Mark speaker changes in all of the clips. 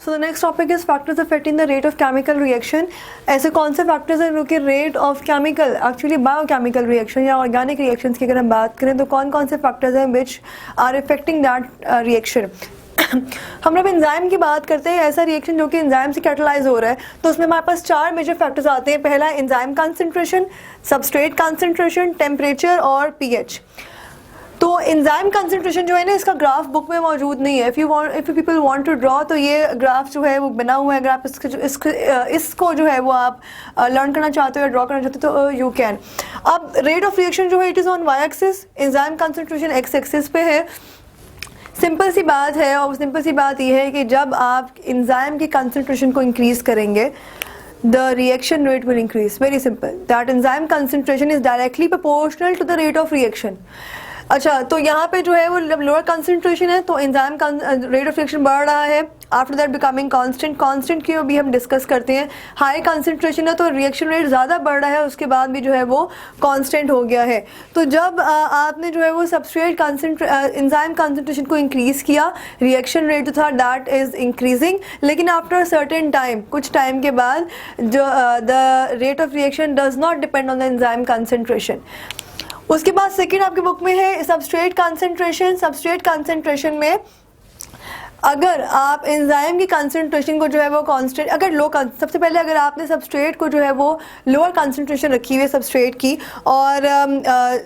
Speaker 1: So the next topic is factors affecting the rate of chemical reaction. ऐसे कौन से factors हैं जो कि rate of chemical actually biochemical reaction या ऑर्गेनिक रिएक्शंस की अगर हम बात करें तो कौन कौन से फैक्टर्स हैं which are affecting that reaction. हम लोग एंजाइम की बात करते हैं, ऐसा रिएक्शन जो कि एंजाइम से कैटलाइज हो रहा है, तो उसमें हमारे पास 4 मेजर फैक्टर्स आते हैं। पहला enzyme concentration, substrate concentration, temperature और पीएच। तो एंजाइम कंसंट्रेशन जो है ना, इसका ग्राफ बुक में मौजूद नहीं है। If you people want to draw, तो ये ग्राफ जो है वो बना हुआ है। अगर आप इसको जो है वो आप लर्न करना चाहते हो या ड्रॉ करना चाहते हो तो यू कैन। अब रेट ऑफ रिएक्शन जो है it is on y axis, enzyme concentration x axis पे है। सिंपल सी बात है, और सिंपल सी बात यह है कि जब आप एंजाइम की कंसंट्रेशन को इंक्रीज करेंगे the reaction rate will increase. Very simple. That enzyme concentration is directly proportional to the rate of reaction. अच्छा, तो यहाँ पे जो है वो जब लोअर कंसंट्रेशन है तो एंजाइम का रेट ऑफ रिएक्शन बढ़ रहा है, after that becoming constant. Constant की भी हम डिस्कस करते हैं। हाई कंसंट्रेशन है तो रिएक्शन रेट ज़्यादा बढ़ रहा है, उसके बाद भी जो है वो कांस्टेंट हो गया है। तो जब आपने जो है वो सबस्ट्रेट एंजाइम कंसंट्रेशन को इंक्रीज़ किया, रिएक्शन रेट जो था दैट इज़ इंक्रीजिंग, लेकिन आफ्टर सर्टेन टाइम, कुछ टाइम के बाद जो the rate of reaction does not depend on the enzyme concentration. उसके बाद सेकेंड आपकी बुक में है सबस्ट्रेट कंसंट्रेशन। सबस्ट्रेट कंसंट्रेशन में अगर आप एंजाइम की कंसंट्रेशन को जो है वो कांस्टेंट, अगर लो, सबसे पहले अगर आपने सबस्ट्रेट को जो है वो लोअर कंसंट्रेशन रखी हुई है सबस्ट्रेट की, और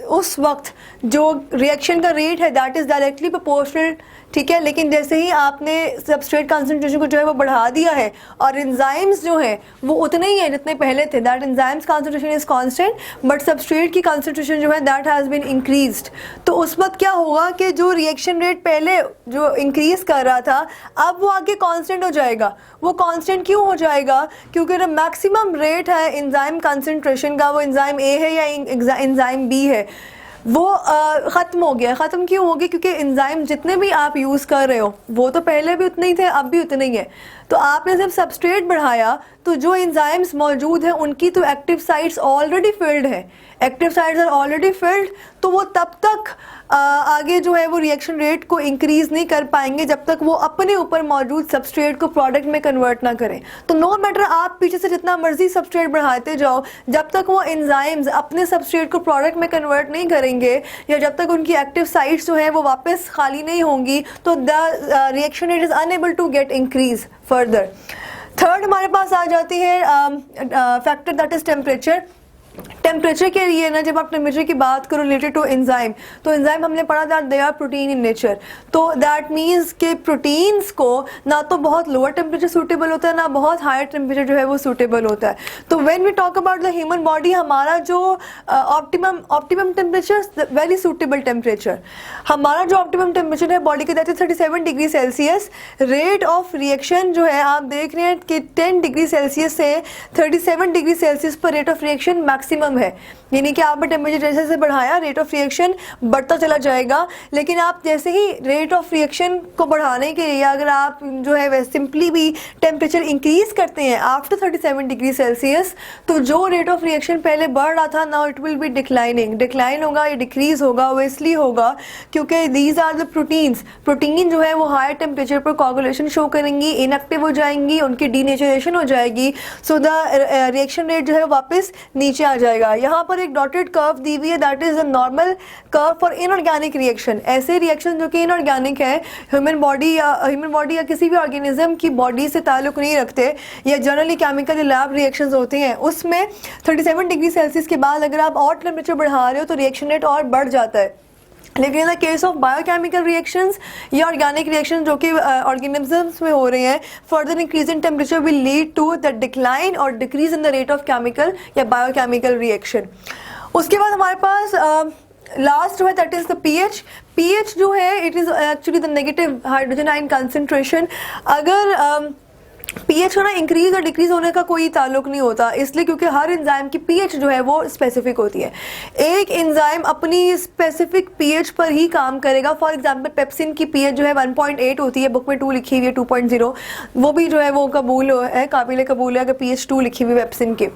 Speaker 1: उस वक्त जो रिएक्शन का रेट है दैट इज़ डायरेक्टली प्रोपोर्शनल, ठीक है। लेकिन जैसे ही आपने सबस्ट्रेट कंसंट्रेशन को जो है वो बढ़ा दिया है और एंजाइम्स जो है वो उतने ही हैं जितने पहले थे, that enzymes concentration is constant but substrate की कंसंट्रेशन जो है दैट हैज़ बीन इंक्रीज्ड। तो उस वक्त क्या होगा कि जो रिएक्शन रेट पहले जो इंक्रीज कर रहा था अब वो आगे कांस्टेंट हो जाएगा। वो कांस्टेंट क्यों हो जाएगा? क्योंकि जो मैक्सिमम रेट है एंजाइम कंसंट्रेशन का, वो एंजाइम ए है या एंजाइम बी है, वो ख़त्म हो गया। ख़त्म क्यों हो गया? क्योंकि एंजाइम जितने भी आप यूज़ कर रहे हो वो तो पहले भी उतने ही थे, अब भी उतने ही है। तो आपने जब सबस्ट्रेट बढ़ाया तो जो एंजाइम्स मौजूद हैं उनकी तो एक्टिव साइट्स ऑलरेडी फिल्ड है, active sites are already filled, तो वो तब तक आगे जो है वो रिएक्शन रेट को इंक्रीज़ नहीं कर पाएंगे जब तक वो अपने ऊपर मौजूद सबस्ट्रेट को प्रोडक्ट में कन्वर्ट ना करें। तो नो मैटर आप पीछे से जितना मर्जी सबस्ट्रेट बढ़ाते जाओ, जब तक वो एंजाइम्स अपने सबस्ट्रेट को प्रोडक्ट में कन्वर्ट नहीं करेंगे या जब तक उनकी एक्टिव साइट्स जो है वो वापस खाली नहीं होंगी तो the reaction rate is unable to get increase further. Third हमारे पास आ जाती है factor that is temperature. Temperature के लिए ना, जब आप टेम्परेचर की बात करो रिलेटेड टू एंजाइम, तो एंजाइम हमने पढ़ा that they are protein in nature. तो दैट मीन्स के प्रोटीन्स को ना तो बहुत लोअर टेम्परेचर सूटेबल होता है ना बहुत हायर टेम्परेचर जो है वो सूटेबल होता है। तो when we talk about the human body, हमारा जो optimum temperature, very suitable temperature, हमारा जो ऑप्टिमम टेम्परेचर है बॉडी के that is 37 degree Celsius. Rate of reaction जो है आप देख रहे हैं कि 10 डिग्री सेल्सियस से 37 डिग्री सेल्सियस पर रेट ऑफ रिएक्शन मैक्सिमम है। यानी कि आपने टेम्परेचर जैसे से बढ़ाया रेट ऑफ रिएक्शन बढ़ता चला जाएगा। लेकिन आप जैसे ही रेट ऑफ रिएक्शन को बढ़ाने के लिए अगर आप जो है वैसे सिंपली भी टेम्परेचर इंक्रीज करते हैं आफ्टर 37 डिग्री सेल्सियस, तो जो रेट ऑफ रिएक्शन पहले बढ़ रहा था now it will be declining. Decline होगा या डिक्रीज होगा, वो इसलिए होगा क्योंकि these are the proteins. Protein जो है वो हायर टेम्परेचर पर कोगुलेशन शो करेंगी, इनएक्टिव हो जाएंगी, उनकी डीनेचुरेशन हो जाएगी, सो द रिएक्शन रेट जो है वापस नीचे आ जाएगा। यहाँ पर एक डॉटेड कर्व दी हुई है that is a normal curve for inorganic reaction. ऐसे रिएक्शन जो कि इनऑर्गेनिक है, ह्यूमन बॉडी या किसी भी ऑर्गेनिज्म की बॉडी से ताल्लुक नहीं रखते या जनरली केमिकल लैब रिएक्शंस होते हैं, उसमें 37 डिग्री सेल्सियस के बाद अगर आप और टेम्परेचर बढ़ा रहे हो तो रिएक्शन रेट और बढ़ जाता है। लेकिन in the case of biochemical reactions या ऑर्गेनिक रिएक्शन जो कि ऑर्गेनिजम्स में हो रहे हैं, further increase in temperature will lead to the decline और decrease in the rate of chemical या बायोकेमिकल रिएक्शन। उसके बाद हमारे पास लास्ट जो है that is the pH. PH जो है it is actually the negative hydrogen ion concentration. अगर पीएच का ना इंक्रीज और डिक्रीज होने का कोई ताल्लुक नहीं होता, इसलिए क्योंकि हर एंजाइम की पीएच जो है वो स्पेसिफिक होती है। एक एंजाइम अपनी स्पेसिफिक पीएच पर ही काम करेगा। फॉर एग्जांपल पेप्सिन की पीएच जो है 1.8 होती है, बुक में 2 लिखी हुई है 2.0, वो भी जो है वो कबूल है, काबिल कबूल है अगर पीएच 2 लिखी हुई है पेप्सिन की।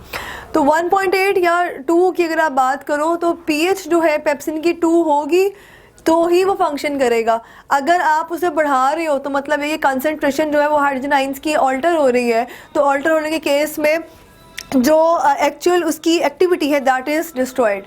Speaker 1: तो 1.8 या 2 की अगर आप बात करो तो पीएच जो है पेप्सिन की 2 होगी तो ही वो फंक्शन करेगा। अगर आप उसे बढ़ा रहे हो तो मतलब ये कंसंट्रेशन जो है वो हाइड्रोजन आयंस की ऑल्टर हो रही है, तो ऑल्टर होने के केस में जो एक्चुअल उसकी एक्टिविटी है that is destroyed.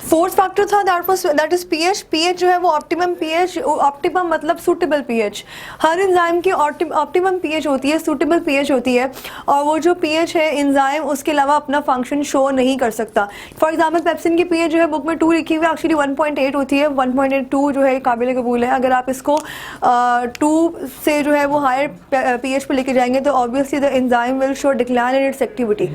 Speaker 1: Fourth factor था दैट इज पीएच। पीएच जो है वो ऑप्टिमम पीएच, ऑप्टिमम मतलब सूटेबल पीएच। हर एंजाइम की ऑप्टिमम पीएच होती है, सूटेबल पीएच होती है, और वो जो पीएच है एंजाइम उसके अलावा अपना फंक्शन शो नहीं कर सकता। फॉर एग्जांपल पेप्सिन की पीएच जो है बुक में 2 लिखी हुई है, एक्चुअली 1.8 होती है। 1.82 जो है काबिल कबूल है। अगर आप इसको 2 से जो है वो हायर पीएच पे लेके जाएंगे तो obviously the enzyme will show decline in its activity.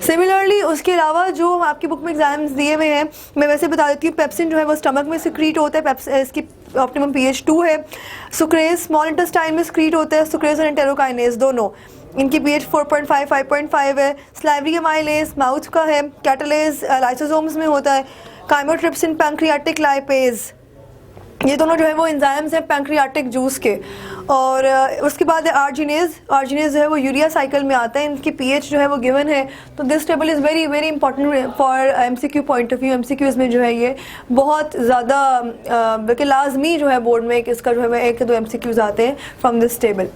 Speaker 1: Similarly उसके अलावा जो आपकी बुक में एग्जाम्स दिए हुए हैं, मैं वैसे बता देती हूँ, पेप्सिन जो है वो स्टमक में सिक्रीट होता है, इसकी ऑप्टिमम पीएच 2 है। सुक्रेज स्मॉल इंटेस्टाइन में सिक्रीट होता है, सुक्रेज और एंटेरोकाइनेज दोनों, इनकी पीएच 4.5 5.5 है। स्लाइवरी अमाइलेज माउथ का है, कैटालेज लाइसोसोम्स में होता है, काइमोट्रिप्सिन पैंक्रियाटिक लाइपेज, ये दोनों जो है वो एंजाइम्स हैं पैंक्रियाटिक जूस के। और उसके बाद आर्जिनेज जो है वो यूरिया साइकिल में आता है, इनकी पीएच जो है वो गिवन है। तो this table is very very important for MCQ point of view. MCQs में जो है ये बहुत ज़्यादा बल्कि लाजमी जो है बोर्ड में इसका जो है 1 से 2 एमसीक्यूज़ आते हैं फ्रॉम दिस टेबल।